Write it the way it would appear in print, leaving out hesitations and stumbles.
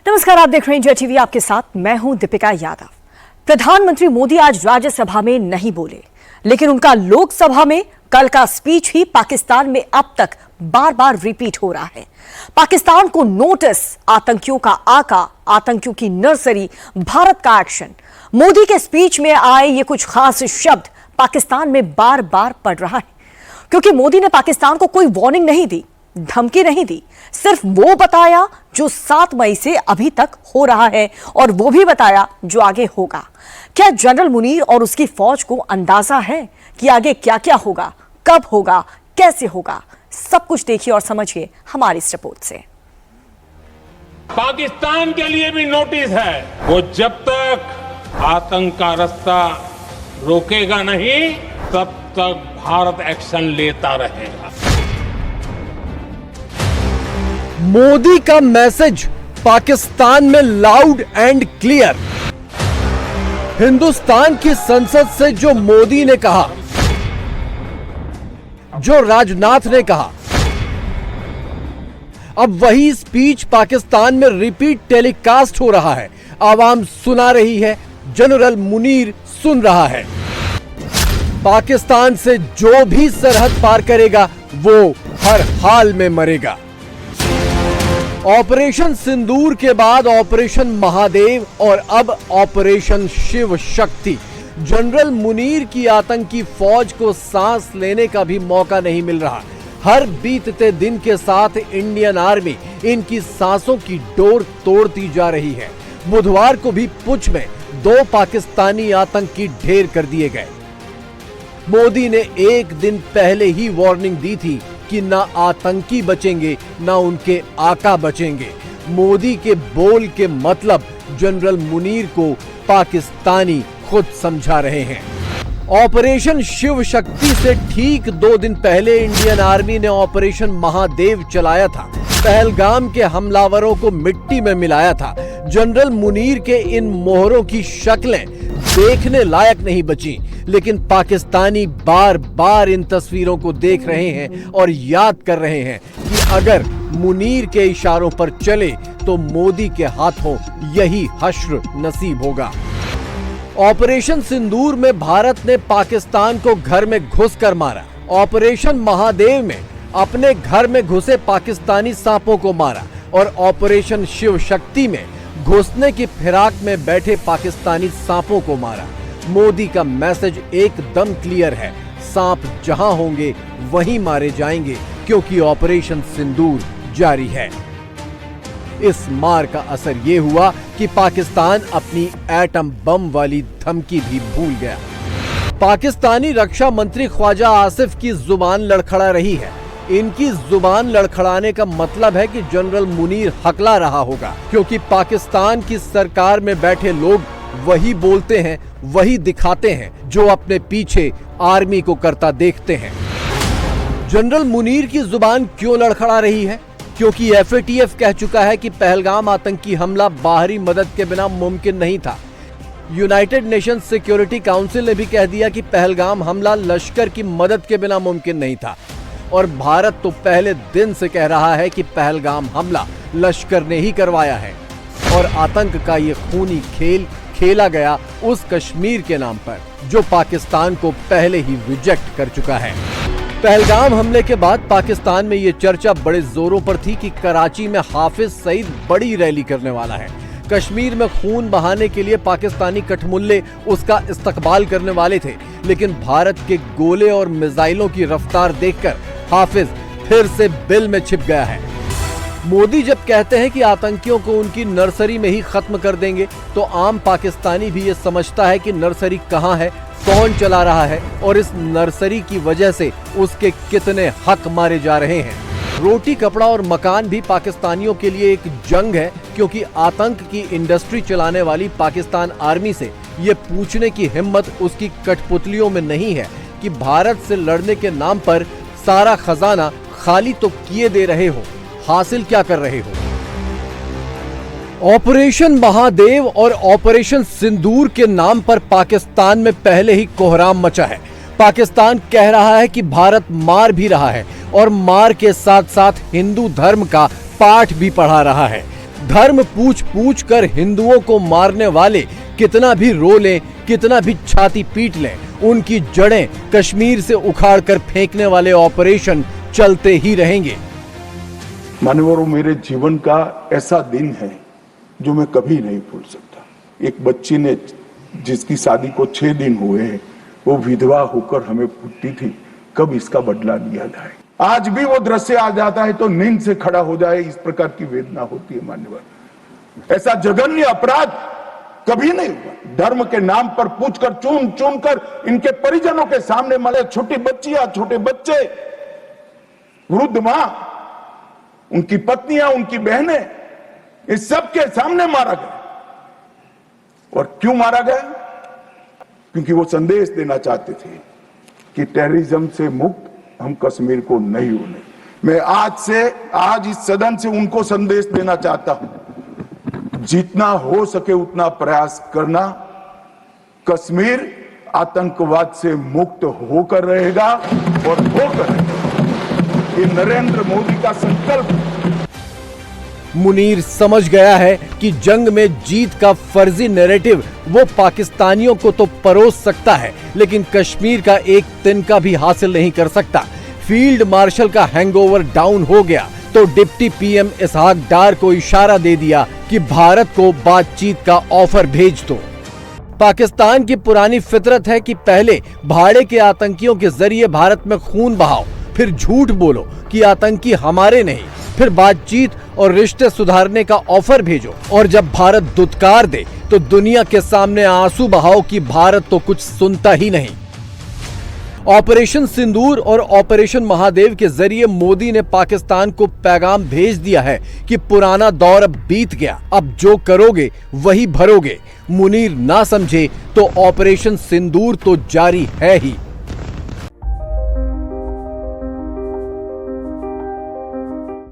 नमस्कार, आप देख रहे हैं इंडिया टीवी। आपके साथ मैं हूं दीपिका यादव। प्रधानमंत्री मोदी आज राज्यसभा में नहीं बोले, लेकिन उनका लोकसभा में कल का स्पीच ही पाकिस्तान में अब तक बार बार रिपीट हो रहा है। पाकिस्तान को नोटिस, आतंकियों का आका, आतंकियों की नर्सरी, भारत का एक्शन। मोदी के स्पीच में आए ये कुछ खास शब्द पाकिस्तान में बार बार पड़ रहा है, क्योंकि मोदी ने पाकिस्तान को कोई वार्निंग नहीं दी, धमकी नहीं दी, सिर्फ वो बताया जो 7 मई से अभी तक हो रहा है और वो भी बताया जो आगे होगा। क्या जनरल मुनीर और उसकी फौज को अंदाजा है कि आगे क्या क्या होगा, कब होगा, कैसे होगा? सब कुछ देखिए और समझिए हमारी इस रिपोर्ट से। पाकिस्तान के लिए भी नोटिस है, वो जब तक आतंक का रास्ता रोकेगा नहीं तब तक भारत एक्शन लेता रहेगा। मोदी का मैसेज पाकिस्तान में लाउड एंड क्लियर। हिंदुस्तान की संसद से जो मोदी ने कहा, जो राजनाथ ने कहा, अब वही स्पीच पाकिस्तान में रिपीट टेलीकास्ट हो रहा है। आवाम सुना रही है, जनरल मुनीर सुन रहा है। पाकिस्तान से जो भी सरहद पार करेगा वो हर हाल में मरेगा। ऑपरेशन सिंदूर के बाद ऑपरेशन महादेव और अब ऑपरेशन शिव शक्ति। जनरल मुनीर की आतंकी फौज को सांस लेने का भी मौका नहीं मिल रहा। हर बीतते दिन के साथ इंडियन आर्मी इनकी सांसों की डोर तोड़ती जा रही है। बुधवार को भी पुंछ में 2 पाकिस्तानी आतंकी ढेर कर दिए गए। मोदी ने एक दिन पहले ही वार्निंग दी थी कि ना आतंकी बचेंगे ना उनके आका बचेंगे। मोदी के बोल के मतलब जनरल मुनीर को पाकिस्तानी खुद समझा रहे हैं। ऑपरेशन शिव शक्ति से ठीक 2 दिन पहले इंडियन आर्मी ने ऑपरेशन महादेव चलाया था। पहलगाम के हमलावरों को मिट्टी में मिलाया था। जनरल मुनीर के इन मोहरों की शक्लें देखने लायक नहीं बची, लेकिन पाकिस्तानी बार बार इन तस्वीरों को देख रहे हैं और याद कर रहे हैं कि अगर मुनीर के इशारों पर चले तो मोदी के हाथों यही हश्र नसीब होगा। ऑपरेशन सिंदूर में भारत ने पाकिस्तान को घर में घुसकर मारा। ऑपरेशन महादेव में अपने घर में घुसे पाकिस्तानी सांपों को मारा और ऑपरेशन शिव शक्ति में घुसने की फिराक में बैठे पाकिस्तानी सांपों को मारा। मोदी का मैसेज एकदम क्लियर है, सांप जहां होंगे वहीं मारे जाएंगे, क्योंकि ऑपरेशन सिंदूर जारी है। इस मार का असर यह हुआ कि पाकिस्तान अपनी एटम बम वाली धमकी भी भूल गया। पाकिस्तानी रक्षा मंत्री ख्वाजा आसिफ की जुबान लड़खड़ा रही है। इनकी जुबान लड़खड़ाने का मतलब है कि जनरल मुनीर हकला रहा होगा, क्योंकि पाकिस्तान की सरकार में बैठे लोग वही बोलते हैं, वही दिखाते हैं जो अपने पीछे आर्मी को करता देखते हैं। जनरल मुनीर की जुबान क्यों लड़खड़ा रही है? क्योंकि FATF कह चुका है कि पहलगाम आतंकी हमला बाहरी मदद के बिना मुमकिन नहीं था। यूनाइटेड नेशंस सिक्योरिटी काउंसिल ने भी कह दिया कि पहलगाम हमला लश्कर की मदद के बिना मुमकिन नहीं था। और भारत तो पहले दिन से कह रहा है कि पहलगाम हमला लश्कर ने ही करवाया है और आतंक का ये खूनी खेल खेला गया उस कश्मीर के नाम पर जो पाकिस्तान को पहले ही रिजेक्ट कर चुका है। पहलगाम हमले के बाद पाकिस्तान में ये चर्चा बड़े जोरों पर थी कि कराची में हाफिज सईद बड़ी रैली करने वाला है। कश्मीर में खून बहाने के लिए पाकिस्तानी कठमुल्ले उसका इस्तकबाल करने वाले थे, लेकिन भारत के गोले और मिसाइलों की रफ्तार देखकर हाफिज फिर से बिल में छिप गया है। मोदी जब कहते हैं कि आतंकियों को उनकी नर्सरी में ही खत्म कर देंगे, तो आम पाकिस्तानी भी ये समझता है कि नर्सरी कहाँ है, कौन चला रहा है और इस नर्सरी की वजह से उसके कितने हक मारे जा रहे हैं। रोटी, कपड़ा और मकान भी पाकिस्तानियों के लिए एक जंग है, क्योंकि आतंक की इंडस्ट्री चलाने वाली पाकिस्तान आर्मी से ये पूछने की हिम्मत उसकी कठपुतलियों में नहीं है कि भारत से लड़ने के नाम पर सारा खजाना खाली तो किए दे रहे हो, हासिल क्या कर रहे हो। ऑपरेशन महादेव और ऑपरेशन सिंदूर के नाम पर पाकिस्तान में पहले ही कोहराम मचा है। पाकिस्तान कह रहा है कि भारत मार भी रहा है और मार के साथ साथ हिंदू धर्म का पाठ भी पढ़ा रहा है। धर्म पूछ पूछ कर हिंदुओं को मारने वाले कितना भी रो लें, कितना भी छाती पीट लें, उनकी जड़ें कश्मीर से उखाड़ कर फेंकने वाले ऑपरेशन चलते ही रहेंगे। मान्यवरों, मेरे जीवन का ऐसा दिन है जो मैं कभी नहीं भूल सकता। एक बच्ची ने, जिसकी शादी को 6 दिन हुए हैं, वो विधवा होकर हमें पूछती थी कब इसका बदला लिया जाए। आज भी वो दृश्य आ जाता है तो नींद से खड़ा हो जाए, इस प्रकार की वेदना होती है। मान्यवर, ऐसा जघन्य अपराध कभी नहीं हुआ। धर्म के नाम पर पूछकर, चुन चुन कर इनके परिजनों के सामने मरे छोटी बच्चियां, छोटे बच्चे, वृद्ध मां, उनकी पत्नियां, उनकी बहनें, इस सब के सामने मारा गया। और क्यों मारा गया? क्योंकि वो संदेश देना चाहते थे कि टेररिज्म से मुक्त हम कश्मीर को नहीं होने। मैं आज इस सदन से उनको संदेश देना चाहता हूं, जितना हो सके उतना प्रयास करना। कश्मीर आतंकवाद से मुक्त होकर रहेगा और होकर रहेगा। ये नरेंद्र मोदी का संकल्प। मुनीर समझ गया है कि जंग में जीत का फर्जी नैरेटिव वो पाकिस्तानियों को तो परोस सकता है, लेकिन कश्मीर का एक तिनका भी हासिल नहीं कर सकता। फील्ड मार्शल का हैंगओवर डाउन हो गया तो डिप्टी पीएम इसहाक डार को इशारा दे दिया कि भारत को बातचीत का ऑफर भेज दो। पाकिस्तान की पुरानी फितरत है कि पहले भाड़े के आतंकियों के जरिए भारत में खून बहाओ, फिर झूठ बोलो कि आतंकी हमारे नहीं, फिर बातचीत और रिश्ते सुधारने का ऑफर भेजो, और जब भारत दुत्कार दे तो दुनिया के सामने आंसू बहाओ कि भारत तो कुछ सुनता ही नहीं। ऑपरेशन सिंदूर और ऑपरेशन महादेव के जरिए मोदी ने पाकिस्तान को पैगाम भेज दिया है कि पुराना दौर अब बीत गया, अब जो करोगे वही भरोगे। मुनीर ना समझे तो ऑपरेशन सिंदूर तो जारी है ही।